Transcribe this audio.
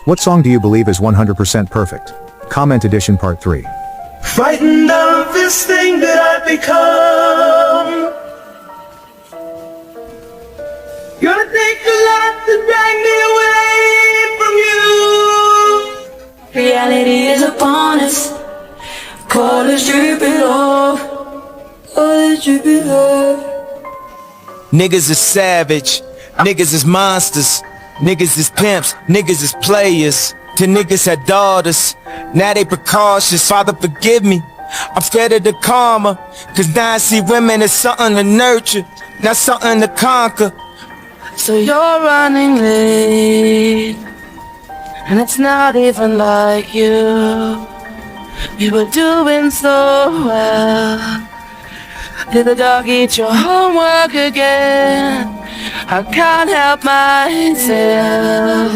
What song do you believe is 100% perfect? Comment edition part 3. Frightened of this thing that I've become. Gonna take a lot to drag me away from you. Reality is upon us. Call us dripping off. Call us dripping off. Niggas is savage, niggas is monsters, niggas is pimps, niggas is players. The niggas had daughters, now they precautious. Father forgive me, I'm scared of the karma. Cause now I see women as something to nurture, not something to conquer. So you're running late, and it's not even like you. You were doing so well. Did the dog eat your homework again? I can't help myself.